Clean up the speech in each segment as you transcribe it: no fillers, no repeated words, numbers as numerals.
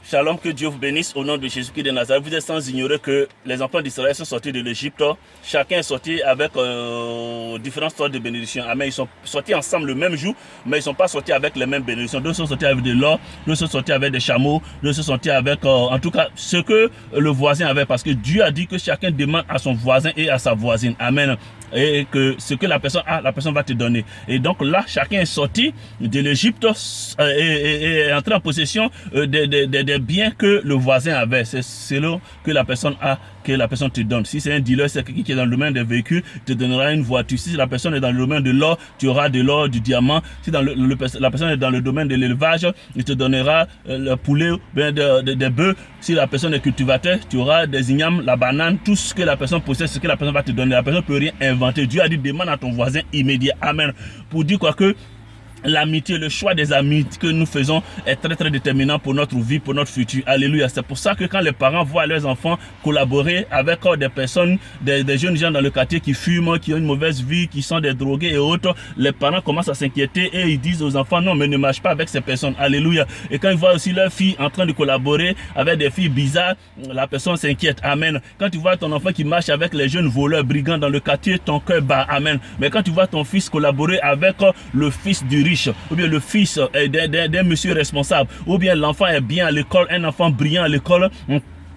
Shalom, que Dieu vous bénisse au nom de Jésus-Christ de Nazareth. Vous êtes sans ignorer que les enfants d'Israël sont sortis de l'Égypte. Chacun est sorti avec différentes sortes de bénédictions. Amen. Ils sont sortis ensemble le même jour, mais ils ne sont pas sortis avec les mêmes bénédictions. D'autres sont sortis avec de l'or, d'autres sont sortis avec des chameaux, d'autres sont sortis avec, en tout cas, ce que le voisin avait. Parce que Dieu a dit que chacun demande à son voisin et à sa voisine. Amen. Et que ce que la personne a, la personne va te donner. Et donc là, chacun est sorti de l'Égypte et est entré en possession des biens que le voisin avait. C'est selon que la personne a, que la personne te donne. Si c'est un dealer, c'est quelqu'un qui est dans le domaine des véhicules, te donnera une voiture. Si la personne est dans le domaine de l'or, tu auras de l'or, du diamant. Si la personne est dans le domaine de l'élevage, il te donnera le poulet, des bœufs. Si la personne est cultivateur, tu auras des ignames, la banane, tout ce que la personne possède, ce que la personne va te donner. La personne ne peut rien inventer. Dieu a dit, demande à ton voisin immédiat. Amen. Pour dire quoi que l'amitié, le choix des amis que nous faisons est très très déterminant pour notre vie, pour notre futur. Alléluia. C'est pour ça que quand les parents voient leurs enfants collaborer avec des personnes, des jeunes gens dans le quartier qui fument, qui ont une mauvaise vie, qui sont des drogués et autres, les parents commencent à s'inquiéter et ils disent aux enfants, non, mais ne marche pas avec ces personnes. Alléluia. Et quand ils voient aussi leurs filles en train de collaborer avec des filles bizarres, la personne s'inquiète. Amen. Quand tu vois ton enfant qui marche avec les jeunes voleurs, brigands dans le quartier, ton cœur bat. Amen. Mais quand tu vois ton fils collaborer avec le fils du riche, ou bien le fils d'un monsieur responsable, ou bien l'enfant est bien à l'école, un enfant brillant à l'école,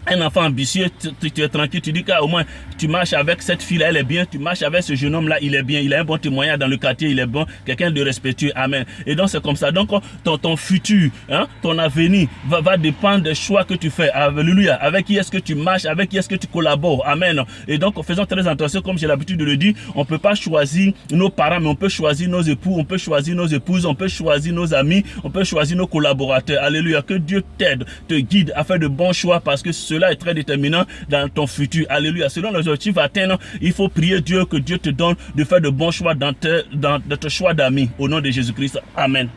un enfant ambitieux, tu es tranquille, tu dis qu'au moins tu marches avec cette fille-là, elle est bien, tu marches avec ce jeune homme-là, il est bien, il a un bon témoignage dans le quartier, il est bon, quelqu'un de respectueux, amen. Et donc c'est comme ça, donc ton futur, hein, ton avenir va dépendre des choix que tu fais, alléluia, avec qui est-ce que tu marches, avec qui est-ce que tu collabores, amen. Et donc faisons très attention, comme j'ai l'habitude de le dire, on ne peut pas choisir nos parents, mais on peut choisir nos époux, on peut choisir nos épouses, on peut choisir nos amis, on peut choisir nos collaborateurs, alléluia, que Dieu t'aide, te guide à faire de bons choix, parce que cela est très déterminant dans ton futur. Alléluia. Selon les objectifs à atteindre, il faut prier Dieu que Dieu te donne de faire de bons choix dans tes choix d'amis. Au nom de Jésus-Christ. Amen.